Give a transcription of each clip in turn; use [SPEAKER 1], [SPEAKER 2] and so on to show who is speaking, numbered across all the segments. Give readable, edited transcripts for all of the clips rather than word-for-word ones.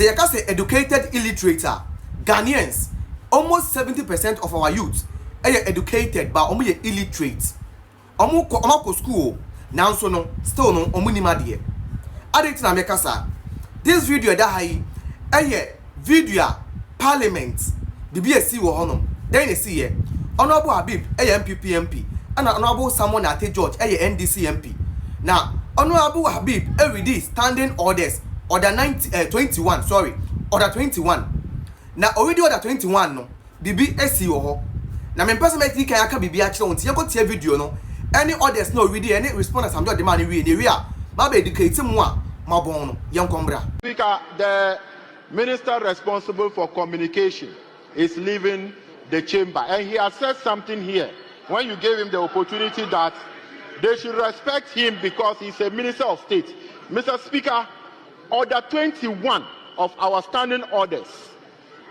[SPEAKER 1] They can say educated illiterate. Ghanaians, almost 70% of our youth are educated but only illiterate. Omo school now so no still no omo ni madie. Adit na meka sa. This video that high video Parliament the BSC wo honom. Then you see here Honorable Habib MPP MP and Honorable Samuel Ate George NDC MP. Now Honorable Habib every standing orders order 21 sorry order 21. Now already order 21 no bibi esi wo ho. Na me person make kan aka bibi a kire won tie ko tie video no any orders no already any responders am do the man we ma be educate mu a ma bon no yen kombra.
[SPEAKER 2] Speaker, the minister responsible for communication is leaving the chamber and he has said something here when you gave him the opportunity that they should respect him because he's a minister of state. Mr. Speaker, order 21 of our standing orders.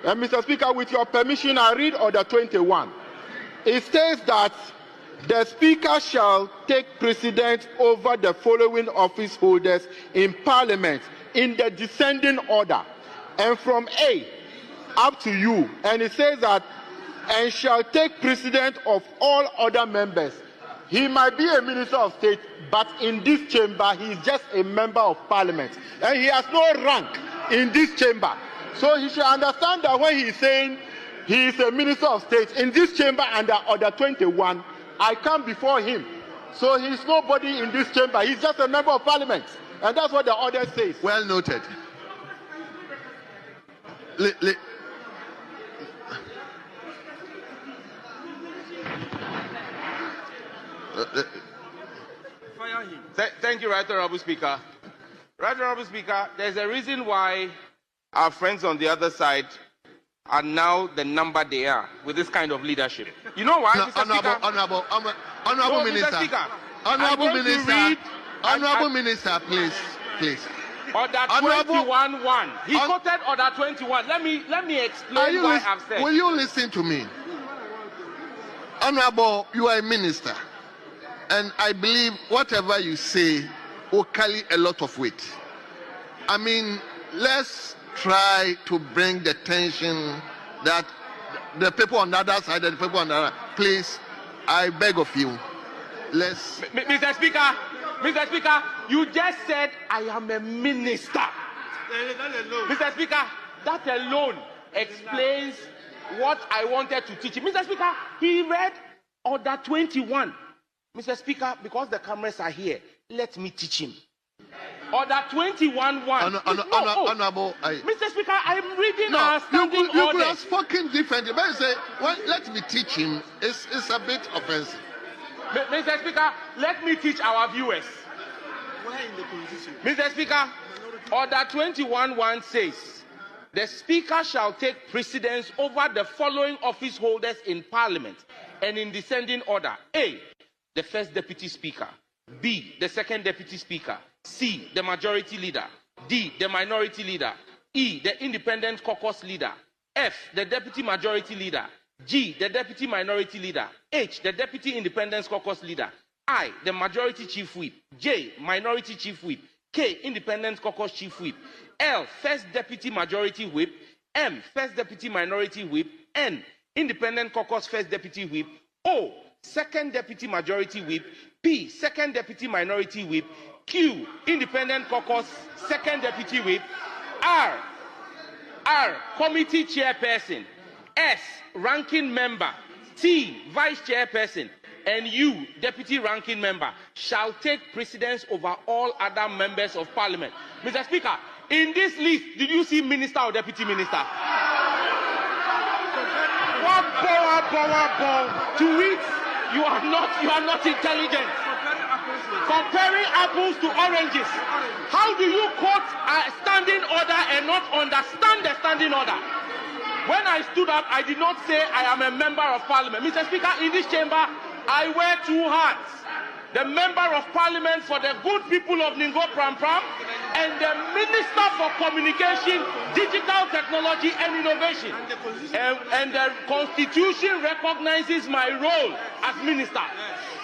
[SPEAKER 2] And Mr. Speaker, with your permission, I read order 21. It states that the Speaker shall take precedence over the following office holders in Parliament in the descending order, and from A up to U. And it says that, and shall take precedence of all other members. He might be a minister of state, but in this chamber, he is just a member of Parliament, and he has no rank in this chamber. So he should understand that when he is saying he is a minister of state in this chamber under order 21, I come before him. So he is nobody in this chamber. He's just a member of Parliament. And that's what the order says.
[SPEAKER 3] Well noted.
[SPEAKER 4] Fire him. Thank you, Right Honorable Speaker. Right Honorable Speaker, there's a reason why our friends on the other side are now the number they are with this kind of leadership. You know why, Mr. Speaker?
[SPEAKER 3] Honorable Minister.
[SPEAKER 4] Mr. Speaker,
[SPEAKER 3] Honorable Minister, please.
[SPEAKER 4] Order 21-1. He quoted order 21. Let me explain why I've said.
[SPEAKER 3] Will you listen to me? Honorable, you are a minister. And I believe whatever you say will carry a lot of weight. I mean, let's try to bring the tension that the people on the other side and the people on the other. Please, I beg of you, let's...
[SPEAKER 4] Mr. Speaker, you just said I am a minister. Mr. Speaker, that alone explains what I wanted to teach him. Mr. Speaker, he read order 21. Mr. Speaker, because the cameras are here, let me teach him. Order 21-1.
[SPEAKER 3] Honorable,
[SPEAKER 4] Mr. Speaker, I'm reading our standing
[SPEAKER 3] you
[SPEAKER 4] orders.
[SPEAKER 3] could have spoken differently, but you say, well, let me teach him. It's a bit offensive.
[SPEAKER 4] Mr. Speaker, let me teach our viewers. Mr. Speaker, Order 21-1 says, the Speaker shall take precedence over the following office holders in Parliament and in descending order. A, the First Deputy Speaker. B, the Second Deputy Speaker. C, the Majority Leader. D, the Minority Leader. E, the Independent Caucus Leader. F, the Deputy Majority Leader. G, the Deputy Minority Leader. H, the Deputy Independent Caucus Leader. I, the Majority Chief Whip. J, Minority Chief Whip. K, Independent Caucus Chief Whip. L, First Deputy Majority Whip. M, First Deputy Minority Whip. N, Independent Caucus First Deputy Whip. O, Second Deputy Majority Whip. P, Second Deputy Minority Whip. Q, Independent Caucus Second Deputy Whip. R, Committee Chairperson. S, Ranking Member. T, Vice Chairperson. And U, Deputy Ranking Member, shall take precedence over all other members of Parliament. Mr. Speaker, in this list, did you see Minister or Deputy Minister? To which you are not intelligent. Comparing apples to oranges. How do you quote a standing order and not understand the standing order? When I stood up, I did not say I am a member of Parliament. Mr. Speaker, in this chamber, I wear two hats. The Member of Parliament for the good people of Ningo Pram Pram and the Minister for Communication, Digital Technology and Innovation. And the Constitution recognizes my role as Minister.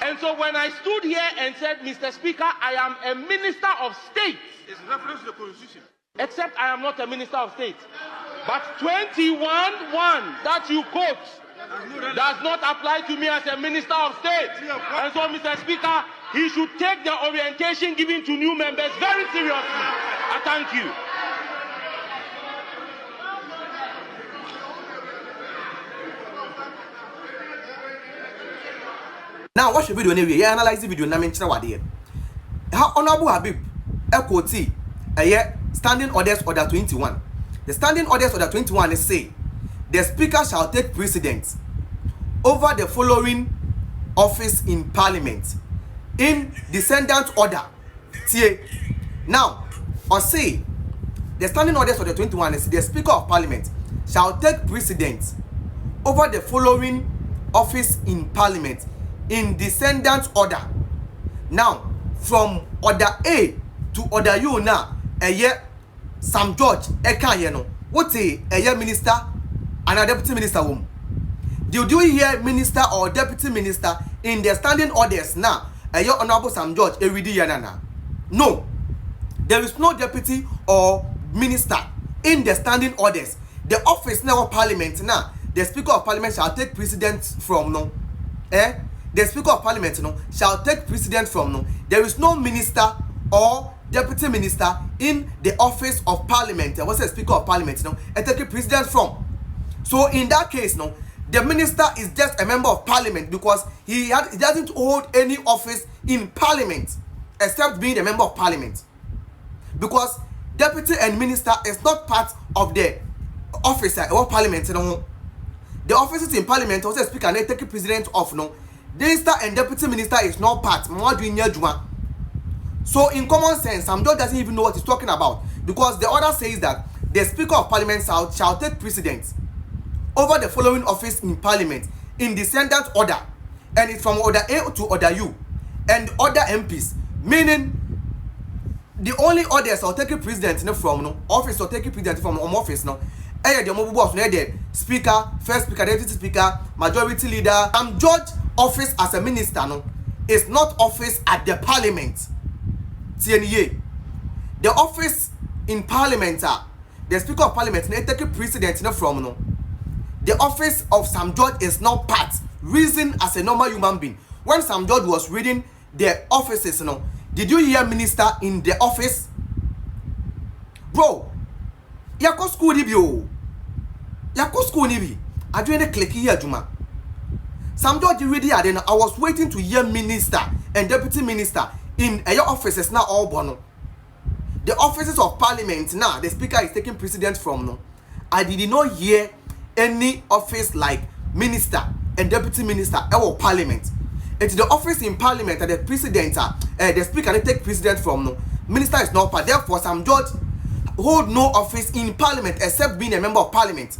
[SPEAKER 4] And so when I stood here and said, Mr. Speaker, I am a Minister of State.
[SPEAKER 5] It's reference to the Constitution.
[SPEAKER 4] except I am not a minister of state. But 21.1 that you quote does not apply to me as a minister of state. And so, Mr. Speaker, he should take the orientation given to new members very seriously. I thank you.
[SPEAKER 1] Now watch the video anyway. You analyze the video. Na mention what there. How Honorable Habib Ekoti standing orders order 21. The standing orders order 21 is say the speaker shall take precedence over the following office in parliament in descendant order. See now or say the standing orders order 21 is the speaker of parliament shall take precedence over the following office in parliament in descendant order. Now from order A to order U now Sam George no what a minister and a deputy minister wom. Did you hear minister or deputy minister in the standing orders now honorable Sam George yanana? No, there is no deputy or minister in the standing orders. The office now of parliament now the speaker of parliament shall take precedence from no the speaker of parliament shall take precedence from no. There is no minister or deputy minister in the office of parliament. What's the speaker of parliament and take precedence from. So in that case the minister is just a member of parliament because he doesn't hold any office in parliament except being a member of parliament, because deputy and minister is not part of the office or parliament. The offices in parliament also speaker and take precedence of minister and deputy minister is not part. So in common sense, Sam George doesn't even know what he's talking about, because the order says that the speaker of parliament shall take precedence over the following office in parliament in descendant order, and it's from order A to order U and other MPs, meaning the only orders are taking precedence from office or taking precedence from office the boss the speaker, first speaker, deputy speaker, majority leader. Sam George office as a minister is not office at the parliament. The office in parliament the speaker of parliament take precedence from the office of Sam George is not part. Reason as a normal human being, when Sam George was reading the offices did you hear minister in the office? Bro, yako school ni bi yako school ni bi adwene click here juma. Sam George ready I was waiting to hear minister and deputy minister in your offices now all bono. The offices of parliament now the speaker is taking precedence from I did not hear any office like minister and deputy minister or parliament. It's the office in parliament that the president the speaker they take precedence from minister is not part. Therefore Sam George hold no office in parliament except being a member of parliament.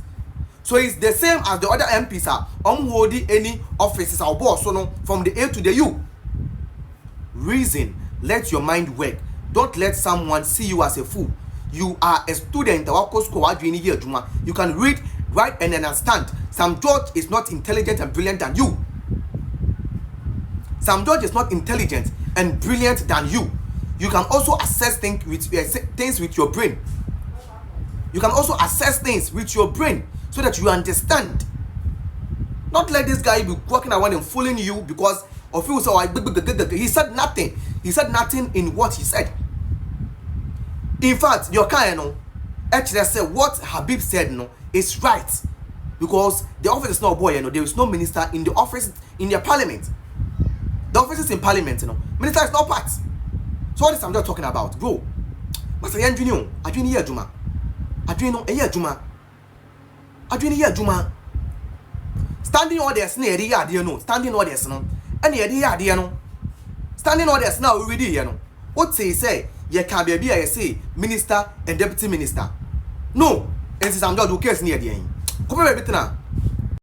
[SPEAKER 1] So it's the same as the other MPs holding any offices or boss from the A to the U. Reason, let your mind work. Don't let someone see you as a fool. You are a student. You can read, write, and understand. Sam George is not intelligent and brilliant than you. Sam George is not intelligent and brilliant than you. You can also assess things with your brain. You can also assess things with your brain so that you understand. Not let this guy be walking around and fooling you because of you. So he said nothing. He said nothing in what he said. In fact, your kind actually said what Habib said is right, because the office is not a boy. There is no minister in the office in the parliament. The office is in parliament. Minister is not part. So what is Sam George talking about, bro? Master Yanjunion, Adwini here Juma. Adwini here Juma. Adwini here Juma. Standing orders near the yard, standing orders and near the yard, standing orders now already, What say, you can be a say minister and deputy minister. No, and Sam George who cares near the end. Come here,